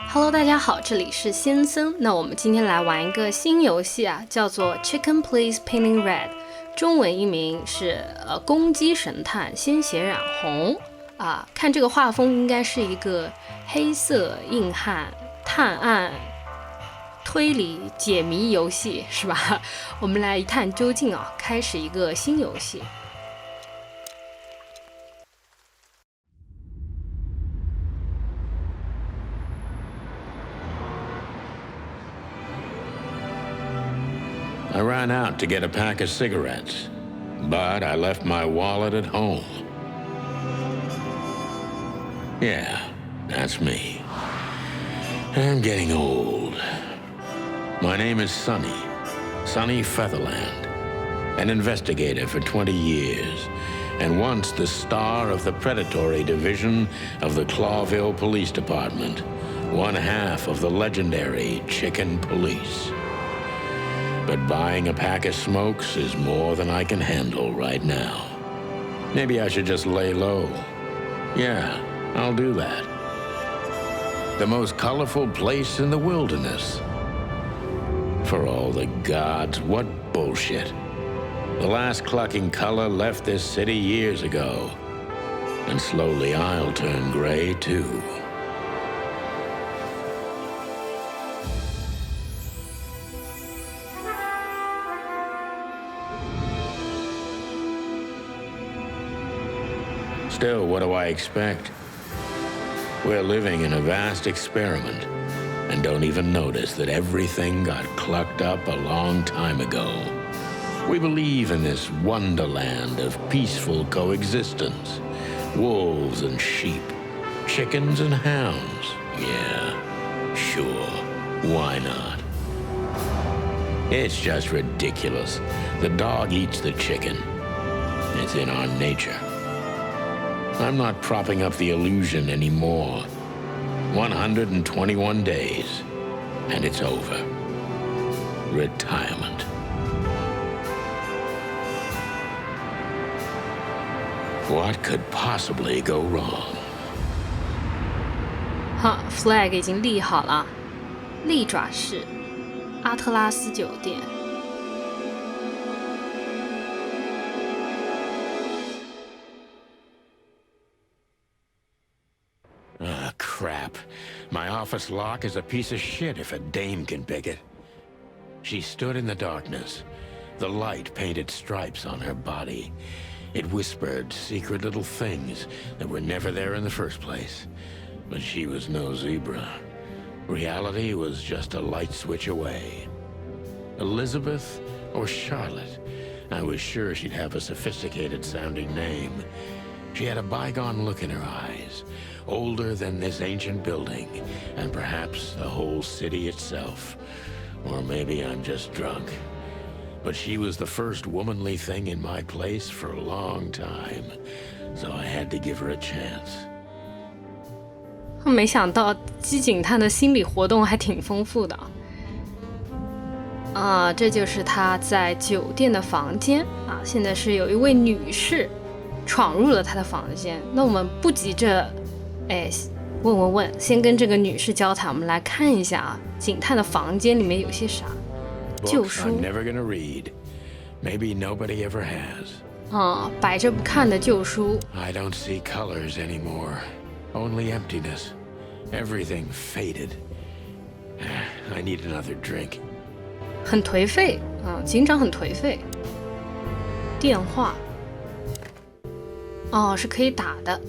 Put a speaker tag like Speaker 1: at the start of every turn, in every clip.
Speaker 1: Hello， 大家好，这里是先生。那我们今天来玩一个新游戏啊，叫做 Chicken Please Painting Red， 中文译名是公鸡神探鲜血染红啊。看这个画风，应该是一个黑色硬汉探案推理解谜游戏，是吧？我们来一探究竟啊，开始一个新游戏。
Speaker 2: I ran out to get a pack of cigarettes, but I left my wallet at home. Yeah, that's me. I'm getting old. My name is Sonny Featherland, an investigator for 20 years, and once the star of the predatory division of the Clawville Police Department, one half of the legendary Chicken Police. But buying a pack of smokes is more than I can handle right now. Maybe I should just lay low. Yeah, I'll do that. The most colorful place in the wilderness. For all the gods, what bullshit. The last clucking color left this city years ago. And slowly I'll turn gray too. Still, what do I expect? We're living in a vast experiment and don't even notice that everything got clucked up a long time ago. We believe in this wonderland of peaceful coexistence. Wolves and sheep, chickens and hounds. Yeah, sure, why not? It's just ridiculous. The dog eats the chicken. It's in our nature. I'm not propping up the illusion anymore. 121 days, and it's over. Retirement. What could possibly go wrong?
Speaker 1: 好 ，flag 已经立好了，利爪市阿特拉斯酒店。
Speaker 2: Crap. My office lock is a piece of shit if a dame can pick it. She stood in the darkness. The light painted stripes on her body. It whispered secret little things that were never there in the first place. But she was no zebra. Reality was just a light switch away. Elizabeth or Charlotte? I was sure she'd have a sophisticated-sounding name. She had a bygone look in her eyes, older than this ancient building, and perhaps the whole city itself. Or maybe I'm just drunk. But she was the first womanly thing in my place for a long time, so I had to give her a chance.
Speaker 1: 没想到机警探的心理活动还挺丰富的啊！这就是他在酒店的房间啊。现在是有一位女士闯入了他的房间，那我们不急着，问，先跟这个女士交谈。我们来看一下啊，警探的房间里面有些啥？旧书。摆着不看的旧书。
Speaker 2: I don't see colors anymore, only emptiness. Everything faded. I need another drink.
Speaker 1: 很颓废，警长很颓废。电话。是可以打的。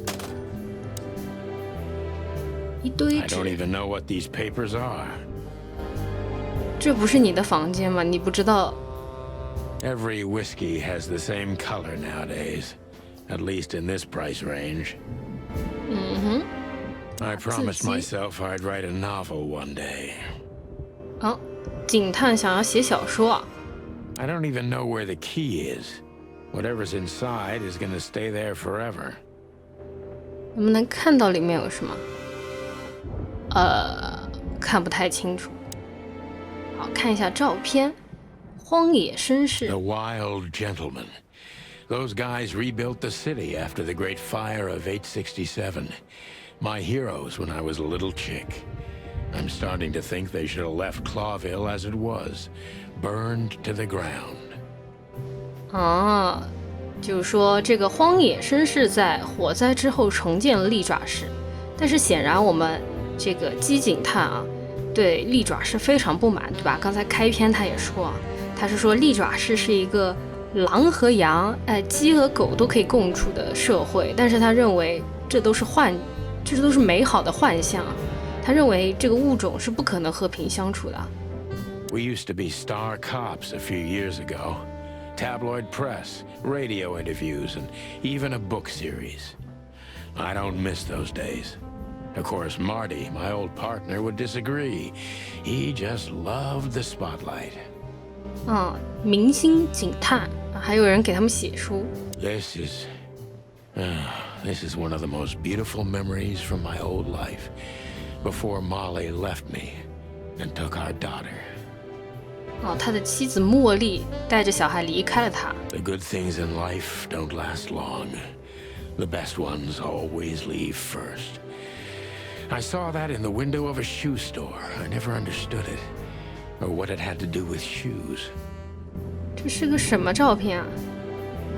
Speaker 1: 一堆纸。
Speaker 2: I don't even know what these papers are.
Speaker 1: 这不是你的房间吗？你不知道。
Speaker 2: Every whiskey has the same color nowadays, at least in this price range. I promised myself I'd write a novel one day.
Speaker 1: 警探想要写小说啊。
Speaker 2: I don't even know where the key is. Whatever's inside is going to stay there forever.
Speaker 1: 我们能看到里面有什么？看不太清楚。好，看一下照片。荒野绅士。
Speaker 2: The wild gentleman. Those guys rebuilt the city after the Great Fire of 867. My heroes when I was a little chick. I'm starting to think they should have left Clawville as it was, burned to the ground.
Speaker 1: 啊，就是说这个荒野绅士在火灾之后重建了利爪市，但是显然我们这个鸡警探啊，对利爪市非常不满，对吧？刚才开篇他也说，他是说利爪市是一个狼和羊，鸡和狗都可以共处的社会，但是他认为这都是美好的幻象，他认为这个物种是不可能和平相处的。
Speaker 2: We used to be star cops a few years ago. Tabloid press, radio interviews, and even a book series. I don't miss those days. Of course, Marty, my old partner, would disagree. He just loved the spotlight.
Speaker 1: 明星警探，还有人给他们写书。
Speaker 2: This is one of the most beautiful memories from my old life, before Molly left me and took our daughter.
Speaker 1: 他的妻子茉莉带着小孩离开了他。
Speaker 2: The good things in life don't last long. The best ones always leave first. I saw that in the window of a shoe store. I never understood it, or what it had to do with shoes.
Speaker 1: 这是个什么照片啊？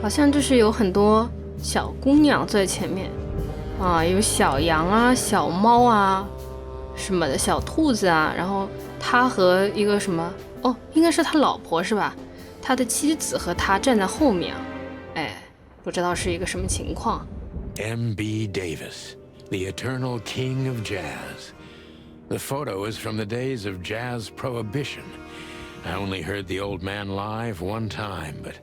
Speaker 1: 好像就是有很多小姑娘在前面有小羊啊、小猫啊什么的，小兔子啊，然后他和一个什么应该是他老婆是吧？他的妻子和他站在后面不知道是一个什么情况。
Speaker 2: M.B. Davis, the eternal king of jazz. The photo is from the days of jazz prohibition. I only heard the old man live one time, but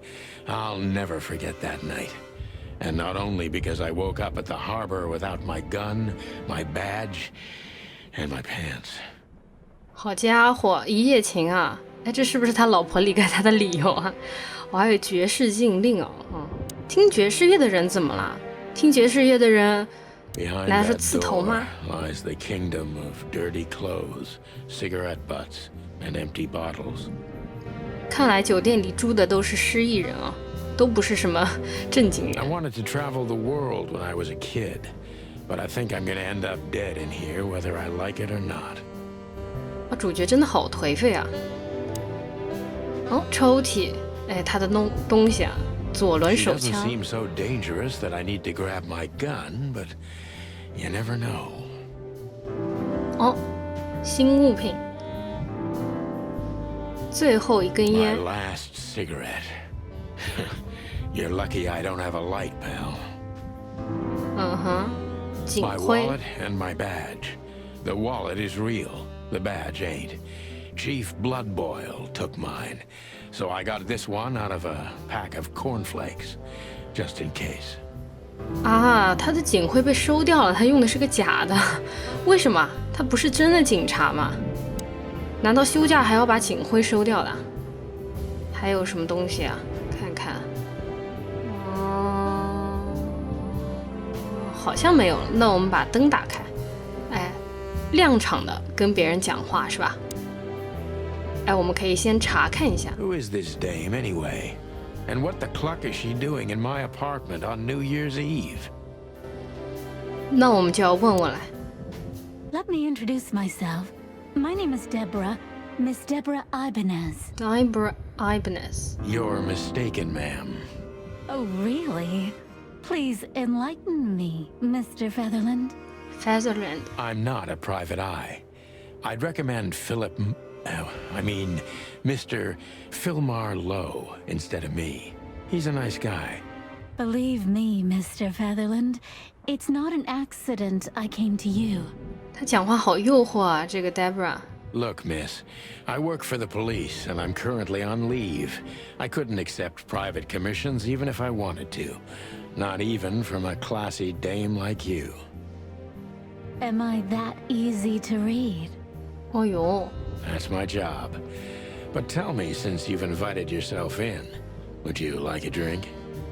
Speaker 2: I'll never forget that night. And not only because I woke up at the harbor without my gun, my badge, and my pants.
Speaker 1: 好家伙，一夜情啊！这是不是他老婆离开他的理由啊？我还有爵士禁令听爵士乐的人怎么了？听爵士乐的人难道是刺头吗？
Speaker 2: Lies the kingdom of dirty clothes, cigarette butts, and empty bottles.
Speaker 1: 看来酒店里住的都是失忆人都不是什么正经人。
Speaker 2: I wanted to travel the world when I was a kid, but I think I'm going to end up dead in here, whether I like it or not.
Speaker 1: 主角真的好颓废啊！抽屉，他的东西啊，左轮手枪。
Speaker 2: She doesn't seem so dangerous that I need to grab my gun, but you never know.
Speaker 1: 新物品，最后一根烟。
Speaker 2: My last cigarette. You're lucky I don't have a light, pal.
Speaker 1: 警
Speaker 2: My
Speaker 1: 徽。
Speaker 2: wallet and my badge. The wallet is real. The badge ain't. Chief Bloodboil took mine, so I got this one out of a pack of cornflakes, just in case.
Speaker 1: 他的警徽被收掉了，他用的是个假的，为什么？他不是真的警察吗？难道休假还要把警徽收掉的？还有什么东西啊？看看，好像没有了。那我们把灯打开，亮场的跟别人讲话是吧？我们可以先查看一下。
Speaker 2: Who is this dame anyway? And what the cluck is she doing in my apartment on New Year's Eve?
Speaker 1: 那我们就要问问来。
Speaker 3: Let me introduce myself. My name is Deborah, Miss Deborah Ibanez.
Speaker 1: Deborah Ibanez.
Speaker 2: You're mistaken, ma'am.
Speaker 3: Oh, really? Please enlighten me, Mr. Featherland.
Speaker 1: Featherland.
Speaker 2: I'm not a private eye. I'd recommend Mr. Philmar Lowe instead of me. He's a nice guy.
Speaker 3: Believe me, Mr. Featherland, it's not an accident I came to you.
Speaker 1: 他讲话好诱惑啊，这个 Deborah。
Speaker 2: Look, miss, I work for the police and I'm currently on leave. I couldn't accept private commissions even if I wanted to. Not even from a classy dame like you.
Speaker 3: Am I that easy to read?
Speaker 1: 哦呦，
Speaker 2: That's my job. But tell me, since you've invited yourself in, would you like a drink?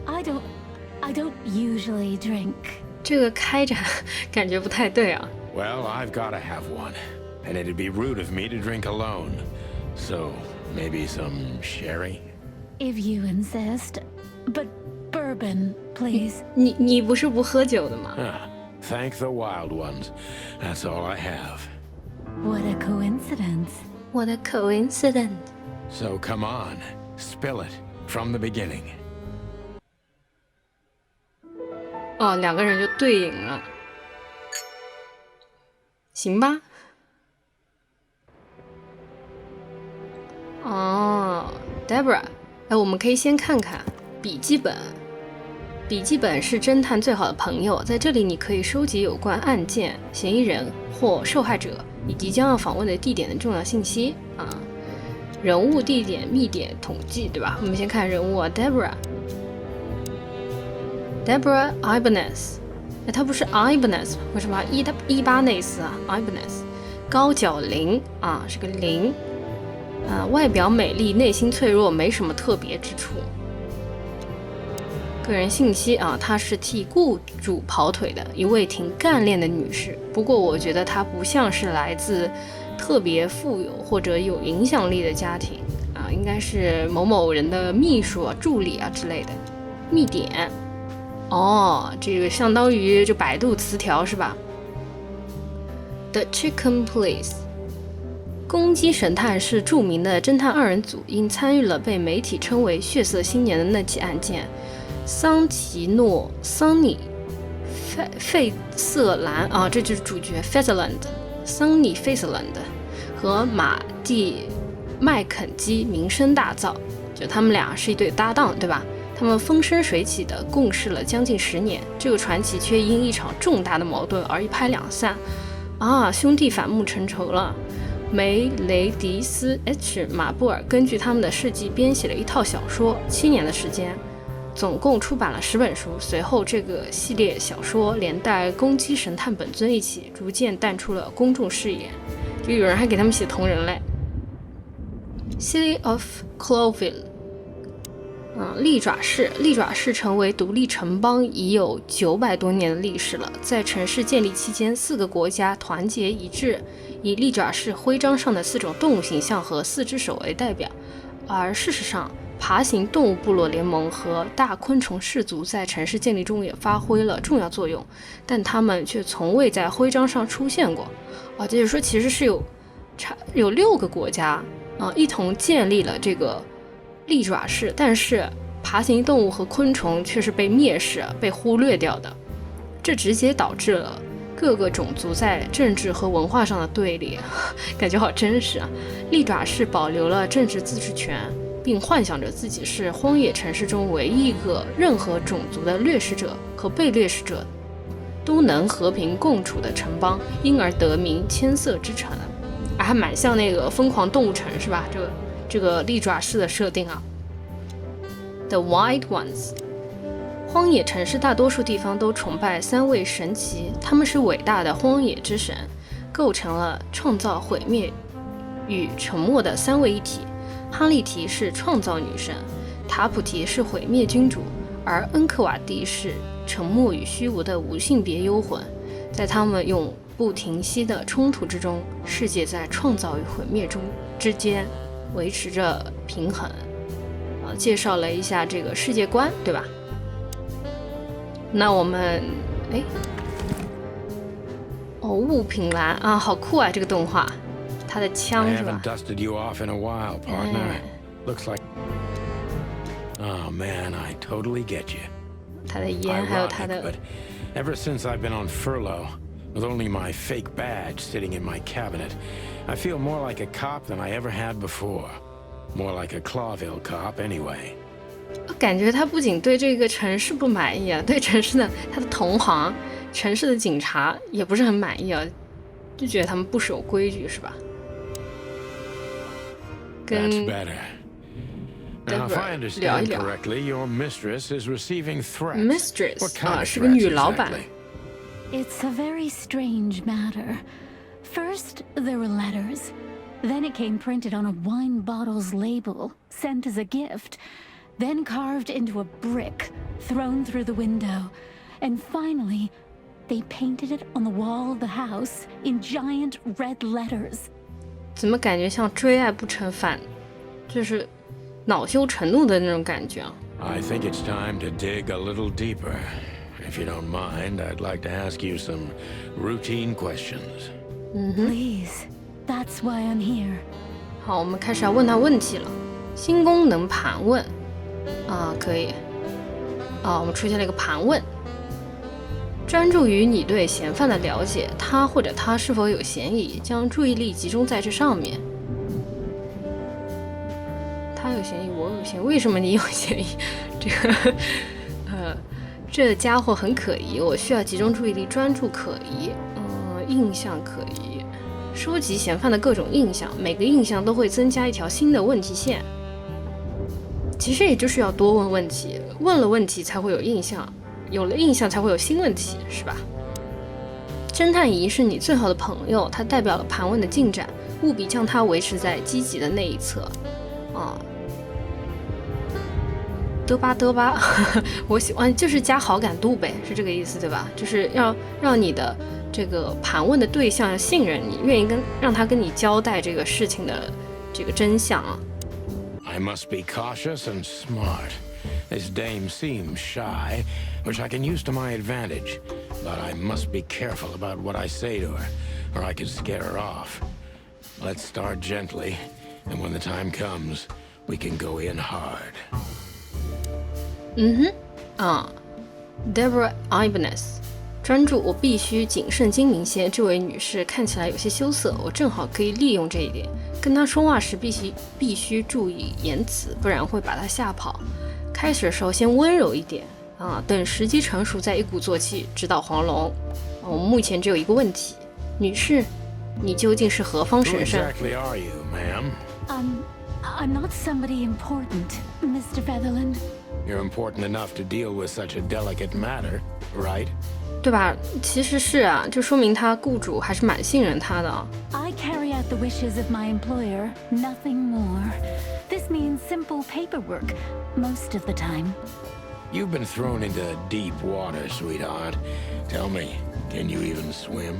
Speaker 3: I don't usually drink.
Speaker 1: 这个开着感觉不太对啊。
Speaker 2: Well, I've got to have one. And it'd be rude of me to drink alone. So, maybe some sherry?
Speaker 3: If you insist. But bourbon, please.
Speaker 1: 你不是不喝酒的吗？
Speaker 2: Thank the wild ones. That's all I have.
Speaker 3: What a coincidence.
Speaker 1: What a coincidence.
Speaker 2: So come on, spill it from the beginning.
Speaker 1: 哦，两个人就对饮了，行吧？哦 ，Deborah， 哎，我们可以先看看笔记本。笔记本是侦探最好的朋友，在这里你可以收集有关案件、嫌疑人或受害者以及将要访问的地点的重要信息啊，人物、地点、密点统计，对吧？我们先看人物啊 ，Deborah Ibanez， 哎，他不是 Ibanez， 为什么伊巴内斯啊 ？Ibanez， 高脚零啊，是个零啊，外表美丽，内心脆弱，没什么特别之处。个人信息啊，她是替雇主跑腿的一位挺干练的女士，不过我觉得她不像是来自特别富有或者有影响力的家庭啊，应该是某某人的秘书啊、助理啊之类的。密点，哦，这个相当于就百度词条是吧 ？The Chicken Police， 公鸡神探是著名的侦探二人组，因参与了被媒体称为血色新年的那起案件。桑尼费瑟兰啊，这就是主角 桑尼费瑟兰和马蒂麦肯基名声大噪，就他们俩是一对搭档，对吧？他们风生水起的共事了将近10年，这个传奇却因一场重大的矛盾而一拍两散啊，兄弟反目成仇了。梅雷迪斯 ·H· 马布尔根据他们的事迹编写了一套小说，7年的时间。总共出版了10本书，随后这个系列小说连带公鸡神探本尊一起逐渐淡出了公众视野，就有人还给他们写同人嘞。City of Cloville， 利爪市成为独立城邦已有900多年的历史了。在城市建立期间，4个国家团结一致，以利爪市徽章上的4种动物形象和4只手为代表，而事实上爬行动物部落联盟和大昆虫氏族在城市建立中也发挥了重要作用，但他们却从未在徽章上出现过。啊，就是说其实是有6个国家一同建立了这个利爪市，但是爬行动物和昆虫却是被蔑视、被忽略掉的，这直接导致了各个种族在政治和文化上的对立，感觉好真实啊！利爪市保留了政治自治权，并幻想着自己是荒野城市中唯一一个任何种族的掠食者和被掠食者都能和平共处的城邦，因而得名千色之城。还蛮像那个疯狂动物城是吧？这个利爪市的设定啊。The Wild Ones， 荒野城市大多数地方都崇拜3位神祇，他们是伟大的荒野之神，构成了创造、毁灭与沉默的3位一体。哈利提是创造女神，塔普提是毁灭君主，而恩克瓦蒂是沉默与虚无的无性别幽魂。在他们永不停息的冲突之中，世界在创造与毁灭之间维持着平衡。介绍了一下这个世界观，对吧？那我们物品栏啊，好酷啊！这个动画，它的枪是吧
Speaker 2: ？Oh man, I totally get you.
Speaker 1: 他的烟还有他的。
Speaker 2: Ever since I've been on furlough, with only my fake badge sitting in my cabinet, I feel more like a cop than I ever had before. More like a Clawville cop, anyway.
Speaker 1: 感觉他不仅对这个城市不满意啊，对城市的他的同行、城市的警察也不是很满意啊，就觉得他们不守规矩，是吧？跟
Speaker 2: Now, if I understand correctly, your mistress is receiving threats.
Speaker 1: Mistress
Speaker 2: What kind of
Speaker 1: 是个女老
Speaker 2: threats
Speaker 1: 板。
Speaker 2: exactly?
Speaker 3: It's a very strange matter. First, there were letters. Then it came printed on a wine bottle's label, sent as a gift. Then carved into a brick, thrown through the window. And finally, they painted it on the wall of the house in giant red letters.
Speaker 1: 怎么感觉像追爱不成反，就是恼羞成怒的那种感觉啊？
Speaker 2: I think it's time to dig a little deeper. If you don't mind, I'd like to ask you some routine questions.
Speaker 3: Please, that's why I'm here.
Speaker 1: 好，我们开始要问他问题了。新功能盘问可以我们出现了一个盘问，专注于你对嫌犯的了解，他或者他是否有嫌疑，将注意力集中在这上面。他有嫌疑，我有嫌疑，为什么你有嫌疑？这家伙很可疑，我需要集中注意力，专注可疑。印象可疑，收集嫌犯的各种印象，每个印象都会增加一条新的问题线。其实也就是要多问问题，问了问题才会有印象，有了印象才会有新问题，是吧？侦探仪是你最好的朋友，它代表了盘问的进展，务必将它维持在积极的那一侧。嘚吧嘚吧，我喜欢就是加好感度呗，是这个意思对吧？就是要让你的这个盘问的对象要信任你，愿意让他跟你交代这个事情的这个真相啊。
Speaker 2: I must be cautious and smart. This dame seems shy, which I can use to my advantage. But I must be careful about what I say to her, or I could scare her off. Let's start gently, and when the time comes, we can go in hard.
Speaker 1: Deborah Ibanez， 专注，我必须谨慎精明些。这位女士看起来有些羞涩，我正好可以利用这一点。跟她说话时必须注意言辞，不然会把她吓跑。开始的时候先温柔一点等时机成熟再一鼓作气，直捣黄龙。我们目前只有一个问题，女士，你究竟是何方神圣？
Speaker 2: Who exactly are you, ma'am?
Speaker 3: I'm not somebody important, Mr. Featherland.
Speaker 2: You're important enough to deal with such a delicate matter, right?
Speaker 1: 对吧？其实是啊，就说明他雇主还是蛮信任他的。
Speaker 3: I carry out the wishes of my employer, nothing more. This means simple paperwork, most of the time.
Speaker 2: You've been thrown into deep water, sweetheart. Tell me, can you even swim?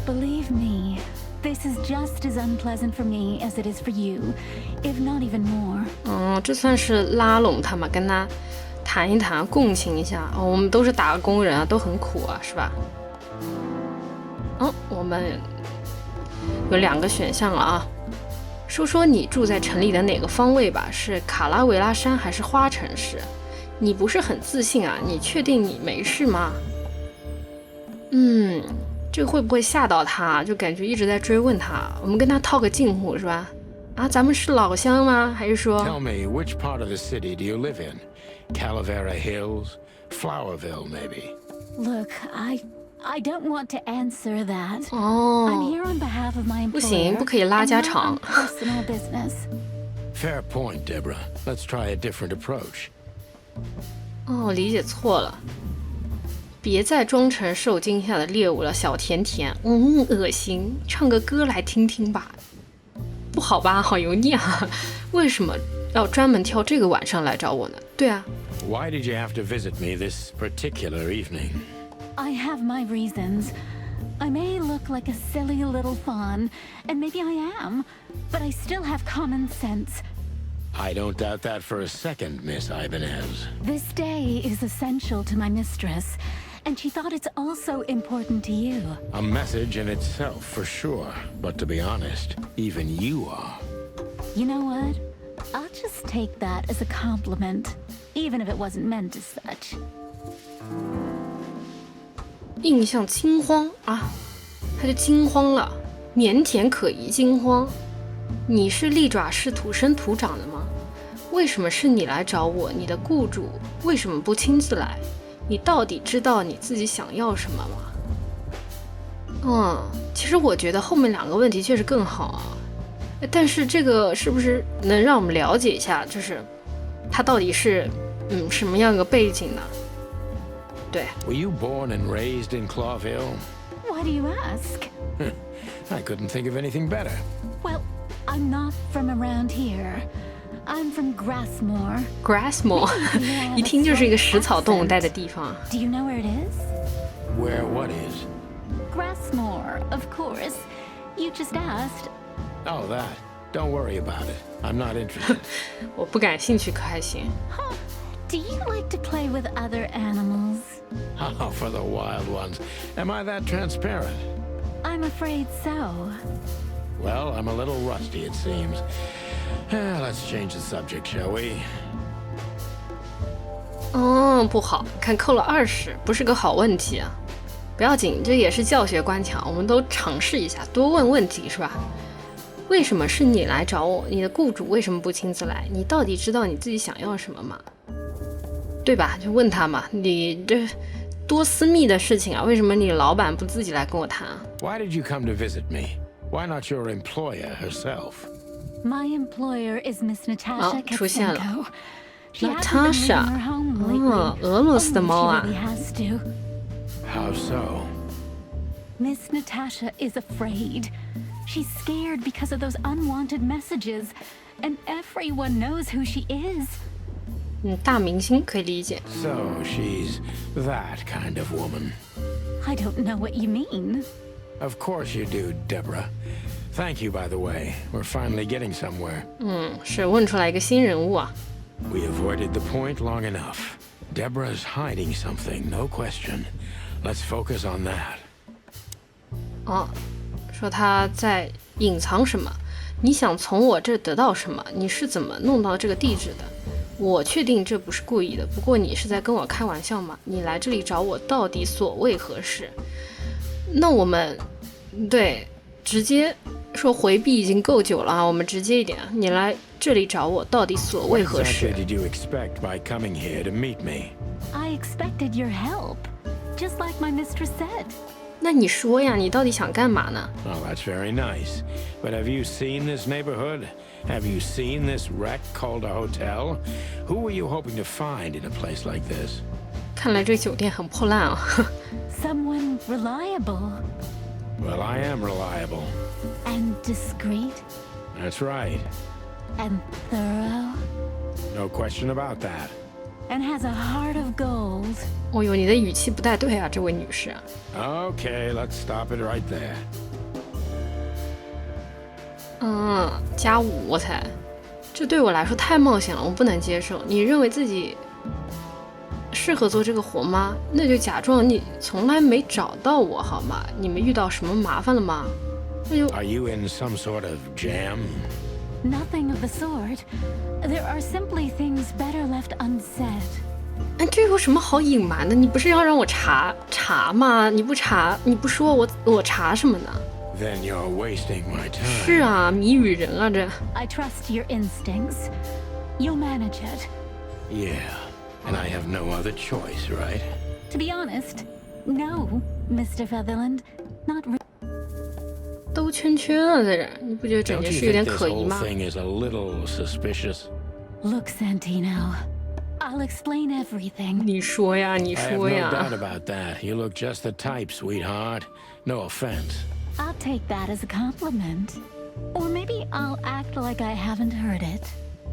Speaker 3: Believe me, this is just as unpleasant for me as it is for you, if not even more.
Speaker 1: 这算是拉拢他嘛，跟他谈一谈，共情一下。我们都是打工人啊，都很苦啊，是吧？我们有2个选项了啊。说说你住在城里的哪个方位吧，是卡拉维拉山还是花城市？你不是很自信啊？你确定你没事吗？这会不会吓到他？就感觉一直在追问他。我们跟他套个近乎是吧？咱们是老乡吗？还是说
Speaker 2: Tell me, which part of the city do you live in? Calavera Hills? Flowerville, maybe?
Speaker 3: Look, I don't want to answer that. I'm here on behalf of my employer.
Speaker 1: 不行，不可以拉家常。
Speaker 3: Personal business.
Speaker 2: Fair point, Deborah. Let's try a different approach.
Speaker 1: 理解错了。别再装成受惊吓的猎物了，小甜甜。恶心，唱个歌来听听吧。不好吧，好油腻啊！为什么要专门挑这个晚上来找我呢？对啊。
Speaker 2: Why did you have to visit me this particular evening?
Speaker 3: I have my reasons. I may look like a silly little fawn, and maybe I am, but I still have common sense.
Speaker 2: I don't doubt that for a second, Miss Ibanez.
Speaker 3: This day is essential to my mistress, and she thought it's also important to you.
Speaker 2: A message in itself, for sure. But to be honest, even you are.
Speaker 3: You know what? I'll just take that as a compliment, even if it wasn't meant as such.
Speaker 1: 印象惊慌啊，他就惊慌了，腼腆可疑，惊慌。你是利爪氏土生土长的吗？为什么是你来找我？你的雇主为什么不亲自来？你到底知道你自己想要什么吗？其实我觉得后面2个问题确实更好啊，但是这个是不是能让我们了解一下，就是他到底是什么样一个背景呢？对。
Speaker 2: Were you born and raised in Clawville?
Speaker 3: Why do you ask?
Speaker 2: I couldn't think of anything better.
Speaker 3: Well, I'm not from around here. I'm from Grassmore.
Speaker 1: Grassmore 一听就是一个食草动物待的地方。
Speaker 3: Do you know where it is?
Speaker 2: Where what is?
Speaker 3: Grassmore, of course. You just asked.
Speaker 2: Oh, that. Don't worry about it. I'm not interested.
Speaker 1: 我不感兴趣可还行。
Speaker 3: Do you like to play with other animals?
Speaker 2: Oh, for the wild ones. Am I that transparent?
Speaker 3: I'm afraid so.
Speaker 2: Well, I'm a little rusty, it seems. Let's change the subject, shall we?
Speaker 1: 不好，看扣了20，不是个好问题啊。不要紧，这也是教学关卡，我们都尝试一下，多问问题是吧？为什么是你来找我？你的雇主为什么不亲自来？你到底知道你自己想要什么吗？对吧？就问他嘛，你这多私密的事情啊，为什么你老板不自己来跟我谈啊？
Speaker 2: Why did you come to visit me? Why not your employer herself?
Speaker 3: My employer is Miss Natasha
Speaker 1: 出现了
Speaker 3: Katsenko. She hasn't been
Speaker 1: Natasha
Speaker 3: leaving her home lately.
Speaker 1: 俄罗斯的猫啊
Speaker 3: She really has to.
Speaker 2: How so?
Speaker 3: Miss Natasha is afraid. She's scared because of those unwanted messages, and everyone knows who she is.
Speaker 1: 大明星可以理解。
Speaker 2: So she's that kind of woman.
Speaker 3: I don't know what you mean.
Speaker 2: Of course you do, Deborah. Thank you, by the way. We're finally getting somewhere.
Speaker 1: 是问出来一个新人物啊。
Speaker 2: We avoided the point long enough. Deborah's hiding something, no question. Let's focus on that.
Speaker 1: 说他在隐藏什么？你想从我这得到什么？你是怎么弄到这个地址的？我确定这不是故意的，不过你是在跟我开玩笑吗？你来这里找我到底所谓何事？那我们对直接说回避已经够久了啊，我们直接一点，你来这里找我到底所谓何
Speaker 2: What
Speaker 1: 事？
Speaker 2: exactly did you expect by coming here to meet me?
Speaker 3: I expected your help, just like my mistress said.
Speaker 1: 那你说呀，你到底想干嘛呢？
Speaker 2: Oh, that's very nice. But have you seen this neighborhood? Have you seen this wreck called a hotel? Who were you hoping to find in a place like this?
Speaker 1: 看来这酒店很破烂啊。
Speaker 3: Someone reliable
Speaker 2: Well, I am reliable.
Speaker 3: and discreet
Speaker 2: That's right.
Speaker 3: and thorough
Speaker 2: No question about that.
Speaker 3: and has a heart of gold.
Speaker 1: 哦呦，你的语气不太对啊，这位女士。
Speaker 2: Okay, let's stop it right there.
Speaker 1: +5我才，这对我来说太冒险了，我不能接受。你认为自己适合做这个活吗？那就假装你从来没找到我好吗？你们遇到什么麻烦了吗？那就
Speaker 2: Are you in some sort of jam?
Speaker 3: Nothing of the sort. There are simply things better left unsaid.
Speaker 1: 这有什么好隐瞒的？你不是要让我查吗？你不查，你不说我查什么呢？
Speaker 2: Then you're wasting my time.
Speaker 1: 是啊，谜语人啊这。
Speaker 3: I trust your instincts. You'll manage it.
Speaker 2: Yeah, and I have no other choice, right?
Speaker 3: To be honest, no, Mr. Featherland. Not really.
Speaker 1: 兜圈圈啊，在这儿，你不觉得整
Speaker 2: Don't
Speaker 1: 件
Speaker 2: you
Speaker 1: 事有点
Speaker 2: think this
Speaker 1: 可疑
Speaker 2: whole
Speaker 1: 吗？
Speaker 2: thing is a little suspicious?
Speaker 3: Look, Santino. I'll explain everything.
Speaker 1: 你说呀，你
Speaker 2: I have
Speaker 1: 说
Speaker 2: no
Speaker 1: 呀
Speaker 2: doubt。about that. You look just the type, sweetheart. No offense.
Speaker 3: I'll take that as a compliment. Or maybe I'll act like I haven't heard it.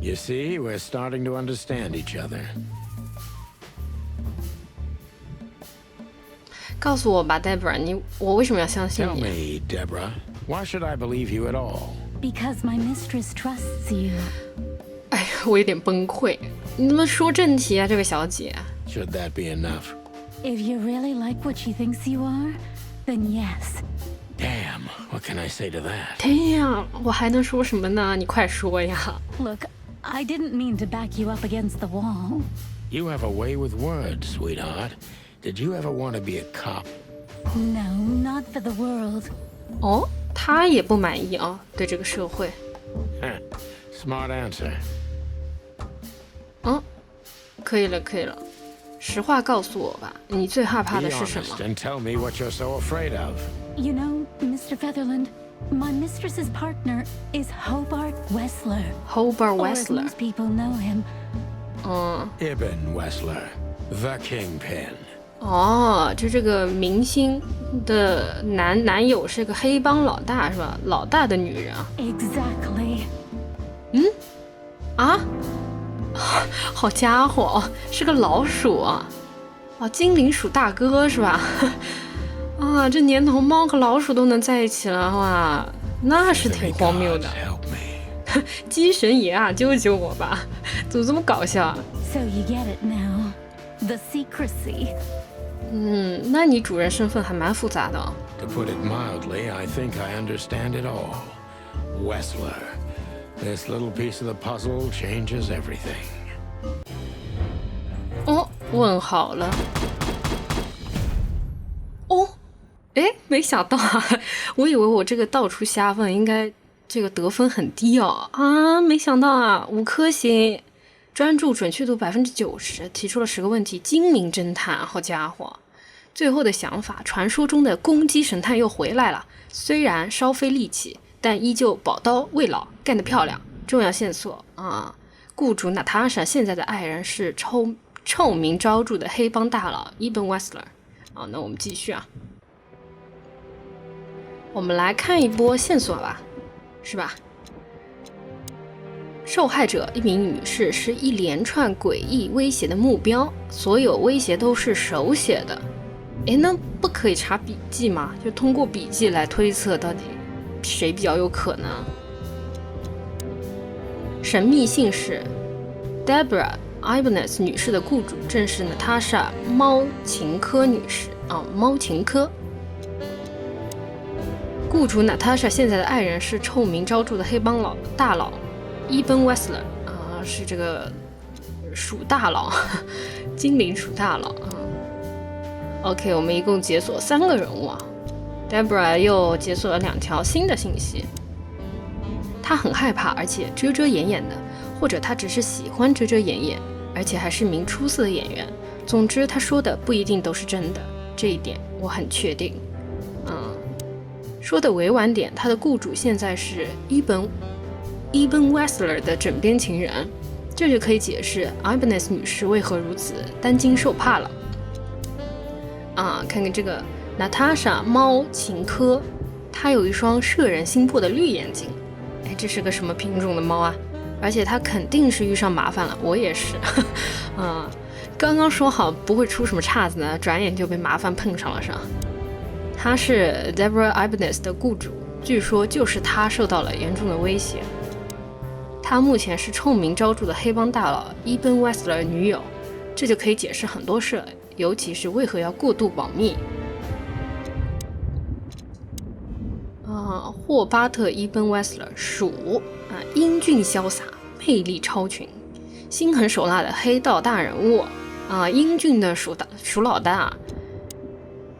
Speaker 2: You see, we're starting to understand each other.
Speaker 1: 告诉我吧，Deborah，我为什么要相信
Speaker 2: Tell
Speaker 1: 你？
Speaker 2: me, Deborah, why should I believe you at all?
Speaker 3: Because my mistress trusts you.
Speaker 1: 哎呀，我有点崩溃。你能不能说正题啊，这位小姐？
Speaker 2: Should that be enough?
Speaker 3: If you really like what she thinks you are, then yes.
Speaker 2: Damn, what can I say to that?
Speaker 1: 天呀，我还能说什么呢？你快说呀！
Speaker 3: Look, I didn't mean to back you up against the wall.
Speaker 2: You have a way with words, sweetheart. Did you ever want to be a cop?
Speaker 3: No, not for the world.
Speaker 1: 哦，她也不满意啊，对这个社会。
Speaker 2: Heh, smart answer.
Speaker 1: 可以了，可以了。实话告诉我吧，你最害怕
Speaker 2: Be
Speaker 1: 的是什
Speaker 2: honest
Speaker 1: 么？
Speaker 2: and tell me what you're so afraid of.
Speaker 3: You know, Mr. Featherland, my mistress's partner is Hobart Wessler.
Speaker 1: Hobart
Speaker 3: Or as
Speaker 1: Wessler，
Speaker 3: most people know him.
Speaker 2: Ibn Wessler, the kingpin.
Speaker 1: 哦，就这个明星的男友是个黑帮老大是吧？老大的女人啊。
Speaker 3: Exactly.
Speaker 1: 啊，好家伙，是个老鼠啊！精灵鼠大哥是吧？啊，这年头猫和老鼠都能在一起了哇，那是挺荒谬的。
Speaker 2: Help me.
Speaker 1: 鸡神爷啊，救救我吧！怎么这么搞笑啊？
Speaker 3: So you get it now. The secrecy.
Speaker 1: 那你主人身份还蛮复杂的哦。
Speaker 2: To put it mildly, I think I understand it all. Wessler. This little piece of the puzzle changes everything.
Speaker 1: 哦，问好了。哦，哎，没想到啊，我以为我这个到处瞎问，应该这个得分很低哦。啊，没想到啊，5颗星，专注准确度90%，提出了10个问题，精明侦探，好家伙！最后的想法，传说中的公鸡神探又回来了，虽然稍费力气，但依旧宝刀未老，干得漂亮。重要线索啊，雇主娜塔莎现在的爱人是臭名昭著的黑帮大佬伊本·韦斯勒。好，那我们继续啊，我们来看一波线索吧，是吧？受害者一名女士是一连串诡异威胁的目标，所有威胁都是手写的。诶，那不可以查笔记吗？就通过笔记来推测到底谁比较有可能。神秘姓氏 Deborah Ibanez 女士的雇主正是 Natasha 猫琴科女士啊，猫琴科。雇主 Natasha 现在的爱人是臭名昭著的黑帮大佬伊本·韦斯勒啊，是这个鼠大佬，精灵鼠大佬啊。OK， 我们一共解锁3个人物啊。Deborah 又解锁了2条新的信息。他很害怕，而且遮遮掩掩的，或者他只是喜欢遮遮掩掩，而且还是名出色的演员。总之，他说的不一定都是真的，这一点我很确定。说的委婉点，他的雇主现在是伊本·韦斯勒的枕边情人，这就可以解释 Ibanez 女士为何如此担惊受怕了。看看这个 Natasha 猫琴科，她有一双摄人心魄的绿眼睛。哎，这是个什么品种的猫啊？而且她肯定是遇上麻烦了，我也是。刚刚说好不会出什么岔子呢，转眼就被麻烦碰上了是吧？他是 Deborah Ibanez 的雇主，据说就是他受到了严重的威胁。他目前是臭名昭著的黑帮大佬伊本·韦斯勒女友，这就可以解释很多事了，尤其是为何要过度保密。霍巴特·伊本·韦斯勒属英俊潇洒，魅力超群，心狠手辣的黑道大人物英俊的鼠老大。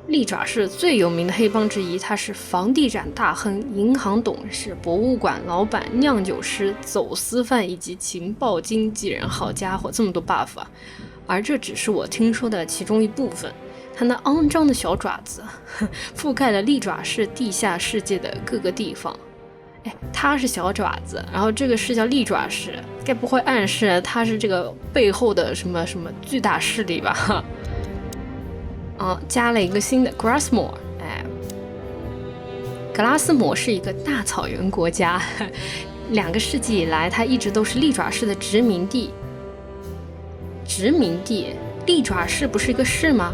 Speaker 1: 利爪是最有名的黑帮之一，他是房地产大亨、银行董事、博物馆老板、酿酒师、走私犯以及情报经纪人。好家伙，这么多 buff 啊！而这只是我听说的其中一部分。他那肮脏的小爪子覆盖了利爪市地下世界的各个地方。哎，他是小爪子，然后这个是叫利爪市，该不会暗示他是这个背后的什么什么巨大势力吧？加了一个新的 Grassmore。格拉斯摩是一个大草原国家，2个世纪以来，它一直都是利爪市的殖民地。利爪市不是一个市吗？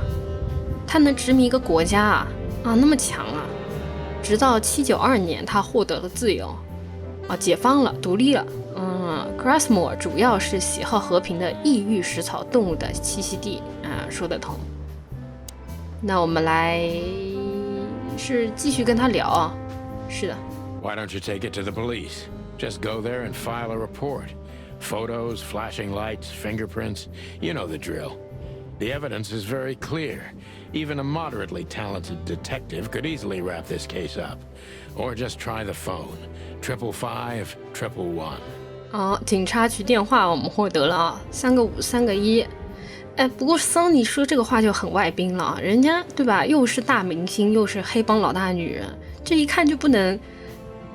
Speaker 1: 它能殖民一个国家那么强啊！直到792年，它获得了自由，解放了，独立了。Grassmore 主要是喜好和平的异域食草动物的栖息地说得通。那我们来是继续跟他聊啊。是的。
Speaker 2: Why don't you take it to the police? Just go there and file a report. Photos, flashing lights, fingerprints, you know the drill. The evidence is very clear. Even a moderately talented detective could easily wrap this case up. Or just try the phone. 555-111.
Speaker 1: 警察局电话我们获得了3个5、3个1。不过桑尼说这个话就很外宾了，人家对吧，又是大明星，又是黑帮老大女人，这一看就不能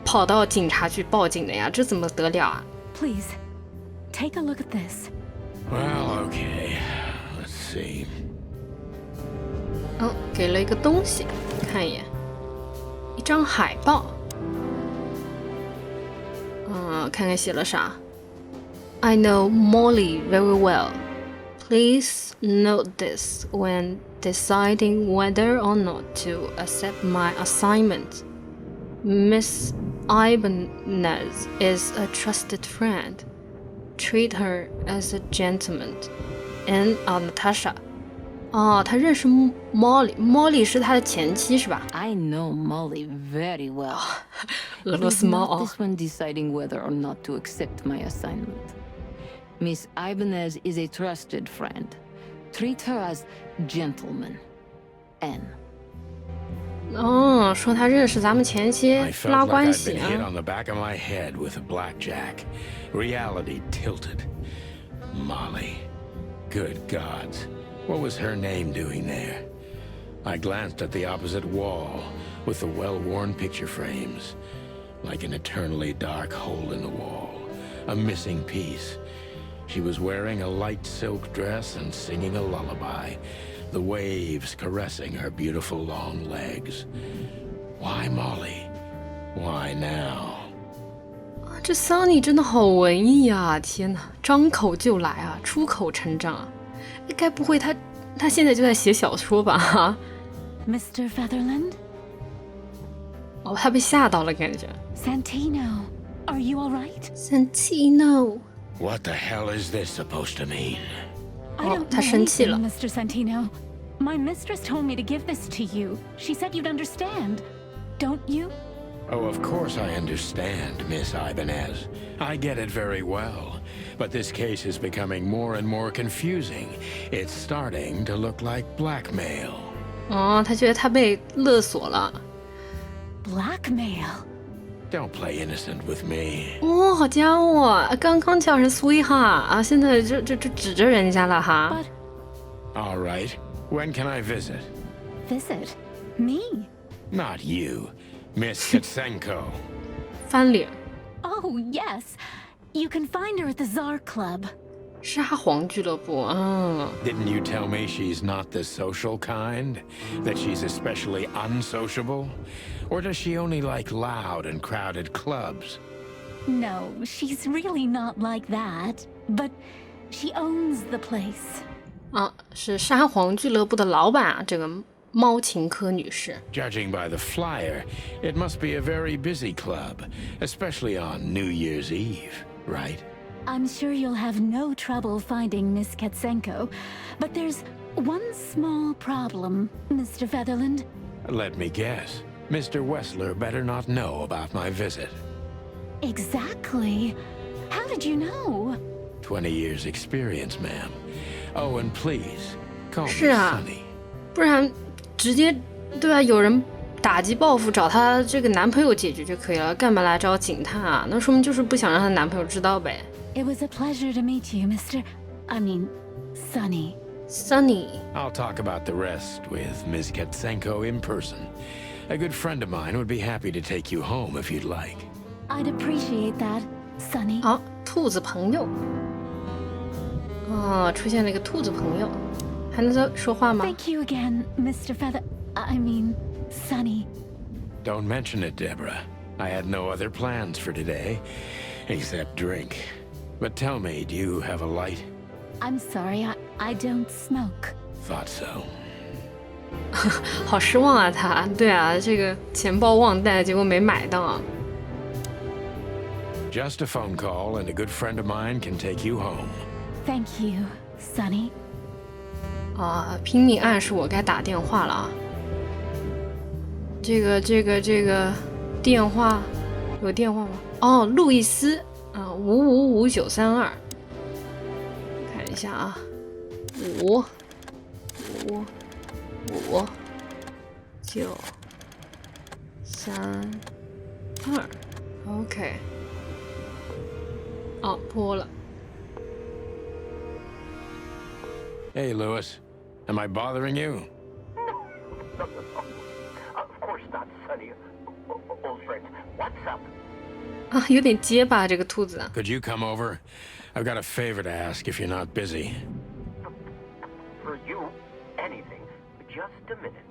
Speaker 1: 跑到警察局报警的呀，这怎么得了啊？
Speaker 3: Please, take a look at this.
Speaker 2: Well, okay. Let's see.
Speaker 1: 给了一个东西，看一眼，一张海报。看看写了啥。I know Molly very well.Please note this when deciding whether or not to accept my assignment. Miss Ibanez is a trusted friend. treat her as a gentleman. And Natasha. 他认识 Molly 是他的前妻是吧？
Speaker 4: I know Molly very well.
Speaker 1: 俄罗斯猫
Speaker 4: This one deciding whether or not to accept my assignment. Miss Ibanez is a trusted friend. Treat her as gentleman. N.
Speaker 1: 说他认识咱们前妻
Speaker 2: I felt
Speaker 1: 拉
Speaker 2: like
Speaker 1: 关
Speaker 2: I'd
Speaker 1: 系
Speaker 2: been hit
Speaker 1: 啊。
Speaker 2: on the back of my head with a blackjack. Reality tilted. Molly. Good gods. What was her name doing there? I glanced at the opposite wall with the well-worn picture frames. Like an eternally dark hole in the wall. A missing piece. She was wearing a light silk dress and singing a lullaby. The waves caressing her beautiful long legs. Why Molly? Why now?
Speaker 1: 这 Sunny 真的好文艺啊！天哪，张口就来啊，出口成章啊！该不会他现在就在写小说吧？
Speaker 3: Mr. Featherland?
Speaker 1: 他被吓到了感觉。
Speaker 3: Santino, are you all right?
Speaker 1: Santino.
Speaker 2: What the hell is this supposed to mean?
Speaker 3: I don't
Speaker 1: 他
Speaker 3: know
Speaker 1: 生气了。
Speaker 3: anything, Mr. Santino. My mistress told me to give this to you. She said you'd understand. Don't you?
Speaker 2: Oh, of course I understand, Miss Ibanez. I get it very well. But this case is becoming more and more confusing. It's starting to look like blackmail.
Speaker 1: 他觉得他被勒索了。
Speaker 3: Blackmail.
Speaker 2: Don't play innocent with me.
Speaker 1: 好家伙，刚刚叫人 sweetheart 啊，现在就指着人家了哈。
Speaker 3: But
Speaker 2: All right. When can I visit?
Speaker 3: visit me?
Speaker 2: Not you, Miss Kitsenko.
Speaker 1: 翻脸。
Speaker 3: Oh, yes. You can find her at the Tsar Club.
Speaker 1: 沙皇俱乐部，Didn't
Speaker 2: you tell me she's not the social kind? That she's especially unsociable? Or does she only like loud and crowded clubs?
Speaker 3: No, she's really not like that. But she owns the place.
Speaker 1: 是沙皇俱乐部的老板啊，这个猫琴科女士。
Speaker 2: Judging by the flyer, it must be a very busy club, especially on New Year's Eve, right?
Speaker 3: I'm sure you'll have no trouble finding Miss Katsenko. But there's one small problem, Mr. Featherland.
Speaker 2: Let me guess. Mr. Wessler better not know about my visit.
Speaker 3: Exactly. How did you know?
Speaker 2: 20 years experience, ma'am. Oh, and please, call me
Speaker 1: 是啊
Speaker 2: Sonny.
Speaker 1: 不然直接对啊，有人打击报复，找她这个男朋友解决就可以了，干嘛来找警探啊？那说明就是不想让她男朋友知道呗。
Speaker 3: It was a pleasure to meet you, Sonny.
Speaker 1: Sunny，
Speaker 2: I'll talk about the rest with Ms. Ketsenko in person. A good friend of mine would be happy to take you home if you'd like.
Speaker 3: I'd appreciate that, Sonny.
Speaker 1: 好，兔子朋友。出现了一个兔子朋友，还能再说话吗？
Speaker 3: Thank you again, Sonny.
Speaker 2: Don't mention it, Deborah. I had no other plans for today, except drink. But tell me, do you have a light?
Speaker 3: I'm sorry, I don't smoke.
Speaker 2: Thought so.
Speaker 1: 好失望啊他，对啊，这个钱包忘带，结果没买到。
Speaker 2: Just a phone call and a good friend of mine can take you home.
Speaker 3: Thank you, Sonny.
Speaker 1: 拼命暗示我该打电话了啊。这个电话有电话吗？路易斯555932，看一下啊，55593，OK， 拨了。
Speaker 2: Hey, Lewis. Am I bothering you?
Speaker 5: Of course not, Sonny. Old friend, what's up?
Speaker 1: 有点结巴这个兔子。
Speaker 2: Could you come over? I've got a favor to ask if you're not busy.
Speaker 5: For you, anything. Just a minute.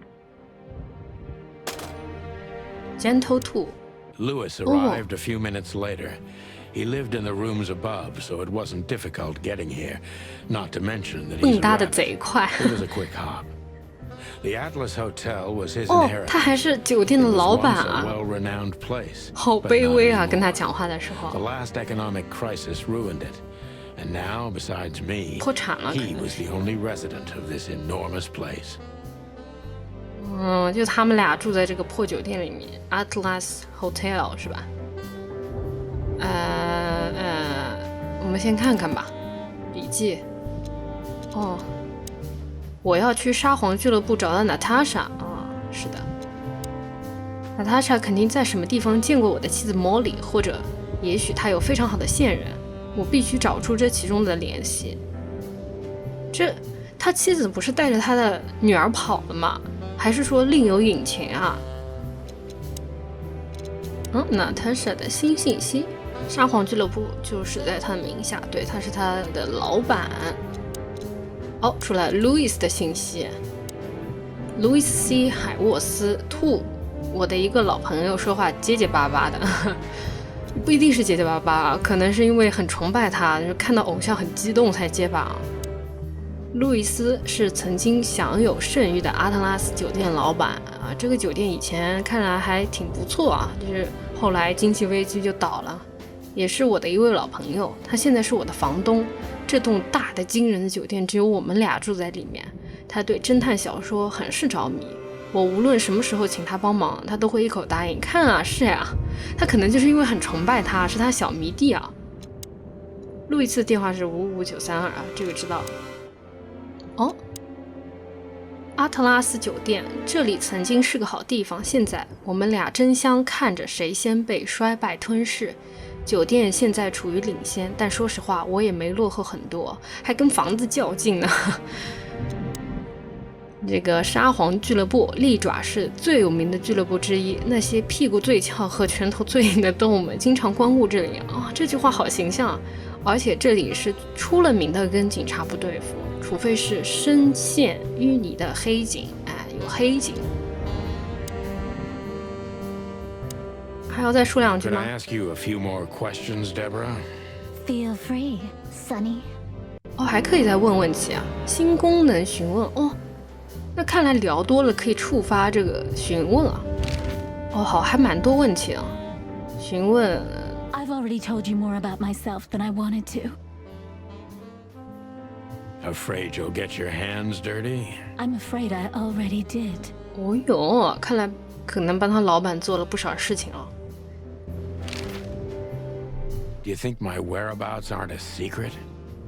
Speaker 1: Gentle 兔。
Speaker 2: Lewis arrived a few minutes later. He lived in the rooms above, so it wasn't difficult getting here. Not to mention that he's
Speaker 1: 蹦
Speaker 2: a
Speaker 1: 跶的
Speaker 2: rabbit.
Speaker 1: 贼快。
Speaker 2: It was a quick hop. The Atlas Hotel was his inheritance.
Speaker 1: 他还是酒店的
Speaker 2: It was
Speaker 1: 老板
Speaker 2: once a
Speaker 1: 啊，
Speaker 2: well-renowned place.
Speaker 1: 好
Speaker 2: but
Speaker 1: 卑
Speaker 2: not
Speaker 1: 微啊！跟他
Speaker 2: anymore.
Speaker 1: 讲话的时
Speaker 2: The
Speaker 1: 候，
Speaker 2: last economic crisis ruined it. And now, besides me,
Speaker 1: 破产了，
Speaker 2: he was the only resident of this enormous place.
Speaker 1: 就他们俩住在这个破酒店里面 ，Atlas Hotel 是吧？我们先看看吧，笔记。哦，我要去沙皇俱乐部找到娜塔莎啊，是的。娜塔莎肯定在什么地方见过我的妻子莫莉，或者也许她有非常好的线人，我必须找出这其中的联系。他妻子不是带着他的女儿跑了吗？还是说另有隐情啊？娜塔莎的新信息，沙皇俱乐部就是在他的名下，对，他是他的老板。哦，出来路易斯的信息，路易斯 C 海沃斯兔，我的一个老朋友，说话结结巴巴的，不一定是结结巴巴，可能是因为很崇拜他，就看到偶像很激动才结巴。路易斯是曾经享有盛誉的阿特拉斯酒店老板啊，这个酒店以前看来还挺不错啊，就是后来经济危机就倒了，也是我的一位老朋友，他现在是我的房东。这栋大的惊人的酒店只有我们俩住在里面，他对侦探小说很是着迷，我无论什么时候请他帮忙，他都会一口答应。看啊，是呀，他可能就是因为很崇拜他，是他小迷弟啊。路易斯的电话是55932啊，这个知道。哦，阿特拉斯酒店，这里曾经是个好地方，现在我们俩争相看着谁先被衰败吞噬。酒店现在处于领先，但说实话，我也没落后很多，还跟房子较劲呢。这个沙皇俱乐部，利爪是最有名的俱乐部之一，那些屁股最翘和拳头最硬的动物们经常光顾这里啊，这句话好形象。而且这里是出了名的跟警察不对付，除非是深陷淤泥的黑警，有黑警。还要再说两句吗？
Speaker 2: Could I ask you a few more questions, Deborah?
Speaker 3: Feel free, Sonny.
Speaker 1: 哦，还可以再问问题啊，新功能询问哦。那看来聊多了可以触发这个询问啊。哦，好，还蛮多问题啊。询问。
Speaker 3: I've already told you more about myself than I wanted to.
Speaker 2: Afraid you'll get your hands dirty?
Speaker 3: I'm afraid I already did.
Speaker 1: 哦哟，看来可能帮他老板做了不少事情哦。
Speaker 2: Do you think my whereabouts aren't a secret?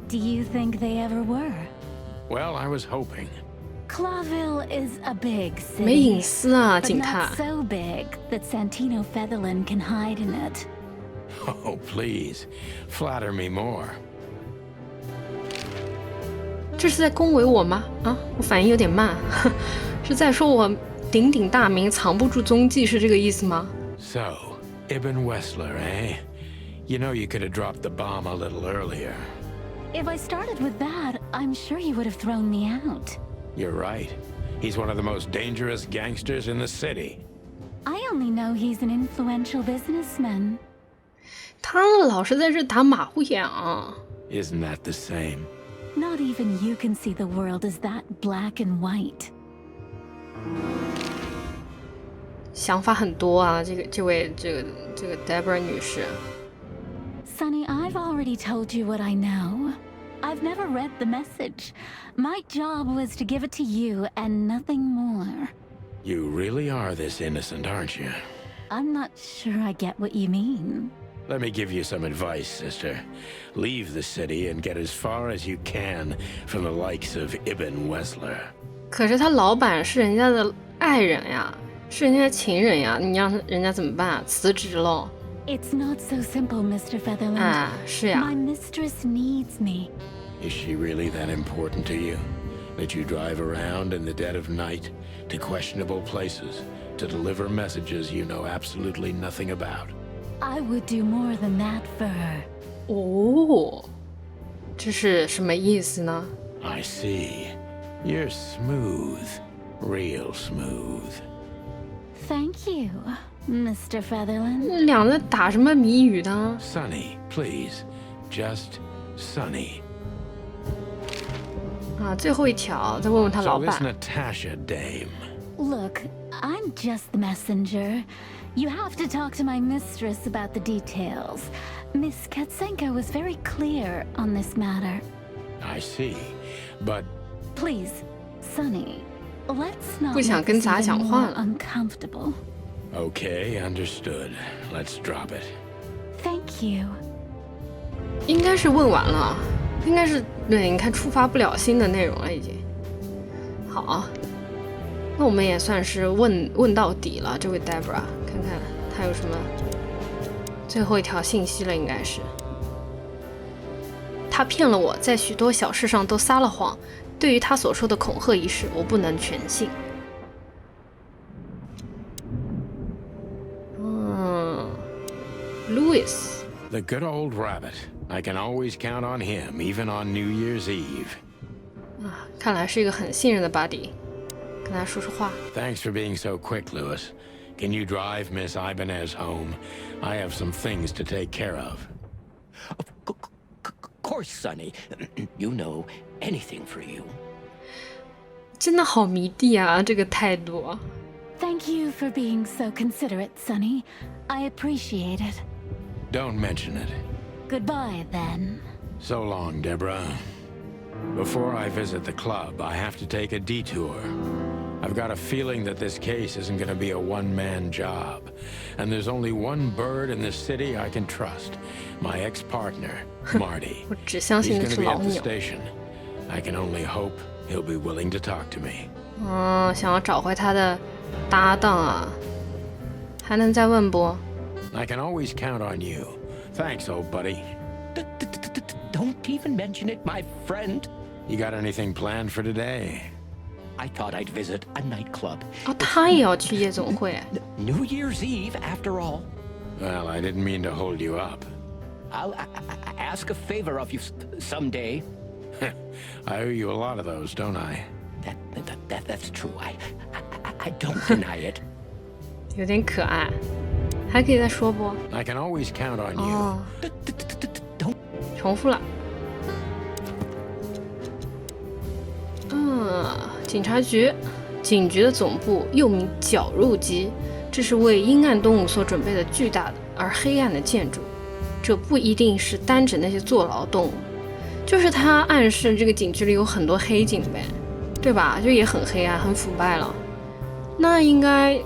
Speaker 3: Do you think they ever were?
Speaker 2: Well, I was hoping.
Speaker 3: Clawville is a big
Speaker 1: 没
Speaker 3: city,
Speaker 1: 隐私啊，
Speaker 3: but
Speaker 1: 警探
Speaker 3: not。so big that Santino Featherland can hide in it.
Speaker 2: Oh, please, flatter me more.
Speaker 1: 这是在恭维我吗？啊，我反应有点慢，是在说我鼎鼎大名，藏不住踪迹，是这个意思吗？
Speaker 2: So, Ibn Wessler, eh? You know you could have dropped the bomb a little earlier.
Speaker 3: If I started with that, I'm sure he would have thrown me out.
Speaker 2: You're right. He's one of the most dangerous gangsters in the city.
Speaker 3: I only know he's an influential businessman.
Speaker 1: 他老是在这打马虎眼啊。
Speaker 2: Isn't that the same?
Speaker 3: Not even you can see the world as that black and white.
Speaker 1: 想法很多啊，这位 Deborah 女士。
Speaker 3: Sonny, I've already told you what I know. I've never read the message. My job was to give it to you and nothing more.
Speaker 2: You really are this innocent, aren't you?
Speaker 3: I'm not sure I get what you mean.
Speaker 2: Let me give you some advice, sister. Leave the city and get as far as you can from the likes of Ibn Wessler.
Speaker 1: 可是他老板是人家的爱人呀，是人家的情人呀，你让人家怎么办啊？辞职喽。
Speaker 3: It's not so simple, Mr. Featherland.
Speaker 1: 啊，是呀。
Speaker 3: My mistress needs me.
Speaker 2: Is she really that important to you? That you drive around in the dead of night to questionable places to deliver messages you know absolutely nothing about?
Speaker 3: I would do more than that for her.
Speaker 1: 哦，这是什么意思呢？
Speaker 2: I see. You're smooth. Real smooth.
Speaker 3: Thank you, Mr. Featherland.
Speaker 1: 两个打什么谜语呢？
Speaker 2: Sonny, please. Just Sonny.
Speaker 1: 啊，最后一条，再问问他
Speaker 2: So
Speaker 1: 老
Speaker 2: this
Speaker 1: 板。
Speaker 2: Natasha dame.
Speaker 3: Look, I'm just the messenger. You have to talk to my mistress about the details. Miss Katsenko was very clear on this matter.
Speaker 2: I see, but...
Speaker 3: Please, Sunny, let's not
Speaker 1: 不想跟咱讲话了。
Speaker 3: uncomfortable.
Speaker 2: Okay, understood. Let's drop it.
Speaker 3: Thank you.
Speaker 1: 应该是问完了，应该是对，你看触发不了新的内容了已经。好，那我们也算是问到底了，这位 Debra， 看看他有什么最后一条信息了，应该是他骗了我，在许多小事上都撒了谎，对于他所说的恐吓一事，我不能全信。Louis。
Speaker 2: The good old rabbit. I can always count on him, even on New Year's Eve.
Speaker 1: 看来是一个很信任的 buddy， 跟他说说话。
Speaker 2: Thanks for being so quick, Louis. Can you drive Miss Ibanez home? I have some things to take care of.
Speaker 5: Of course, Sonny. You know, anything for you.
Speaker 1: 真的好迷弟啊，这个态度。
Speaker 3: Thank you for being so considerate, Sunny. I appreciate it.
Speaker 2: Don't mention it.
Speaker 3: Goodbye, then.
Speaker 2: So long, Deborah. Before I visit the club, I have to take a detour. I've got a feeling that this case isn't going to be a one-man job. And there's only one bird in this city I can trust. My ex-partner, Marty.
Speaker 1: 我只相
Speaker 2: He's
Speaker 1: 信的
Speaker 2: going
Speaker 1: 是
Speaker 2: to be
Speaker 1: 老
Speaker 2: at the
Speaker 1: 鸟。
Speaker 2: station. I can only hope he'll be willing to talk to me.
Speaker 1: 想要找回他的搭档啊，还能再问不？
Speaker 2: I can always count on you. Thanks, old buddy.
Speaker 5: Don't even mention it, my friend.
Speaker 2: You got anything planned for today?
Speaker 5: I thought I'd visit a nightclub.
Speaker 1: 哦，他也要去夜总会。
Speaker 5: New Year's Eve, after all.
Speaker 2: Well, I didn't mean to hold you up.
Speaker 5: I'll ask a favor of you someday.
Speaker 2: I owe you a lot of those, don't I?
Speaker 5: That's true. I don't deny it.
Speaker 1: 有点可爱，还可以再说不？
Speaker 2: I can always count on you.
Speaker 1: 哦，
Speaker 5: Don't.
Speaker 1: 重复了。警察局，警局的总部又名绞肉机，这是为阴暗动物所准备的巨大的而黑暗的建筑。这不一定是单指那些坐牢动物，就是它暗示这个警局里有很多黑警呗，对吧？就也很黑暗、很腐败了。那应该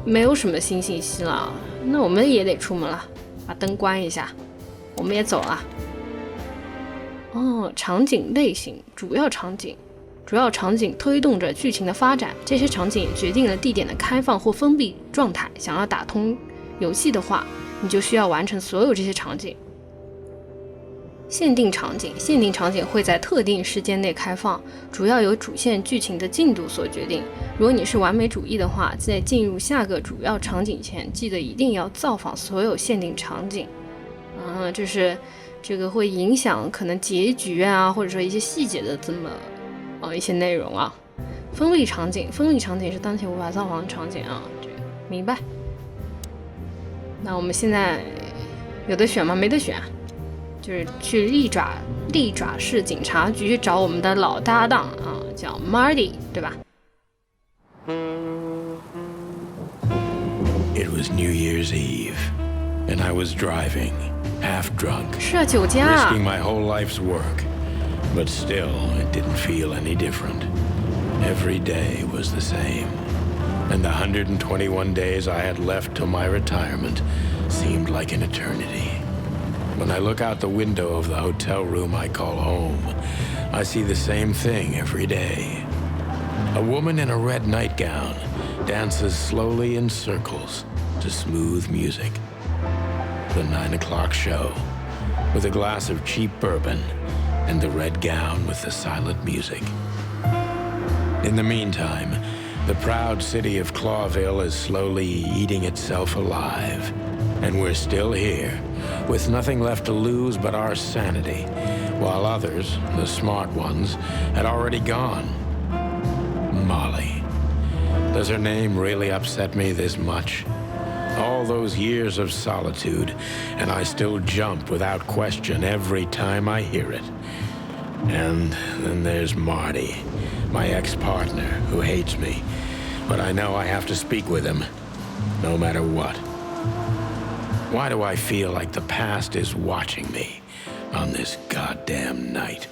Speaker 1: 没有什么新信息了，那我们也得出门了，把灯关一下，我们也走了。场景类型，主要场景推动着剧情的发展，这些场景也决定了地点的开放或封闭状态。想要打通游戏的话，你就需要完成所有这些场景。限定场景会在特定时间内开放，主要由主线剧情的进度所决定。如果你是完美主义的话，在进入下个主要场景前，记得一定要造访所有限定场景。就是这个会影响可能结局啊，或者说一些细节的这么一些内容啊。封闭场景是当前无法造访的场景啊，这个明白。那我们现在有得选吗？没得选，就是去利爪市警察局找我们的老搭档啊，叫 Marty， 对吧？
Speaker 2: It was New Year's Eve, and I was driving, half drunk,
Speaker 1: 是啊，酒驾啊。
Speaker 2: risking my whole life's work. But still, it didn't feel any different. Every day was the same. And the 121 days I had left till my retirement seemed like an eternity. When I look out the window of the hotel room I call home, I see the same thing every day. A woman in a red nightgown dances slowly in circles to smooth music. The 9 o'clock show, with a glass of cheap bourbon and the red gown with the silent music. In the meantime, the proud city of Clawville is slowly eating itself alive. And we're still here, with nothing left to lose but our sanity, while others, the smart ones, had already gone. Molly. Does her name really upset me this much? All those years of solitude, and I still jump without question every time I hear it. And then there's Marty, my ex-partner, who hates me. But I know I have to speak with him. no matter what. Why do I feel like the past is watching me on this goddamn night?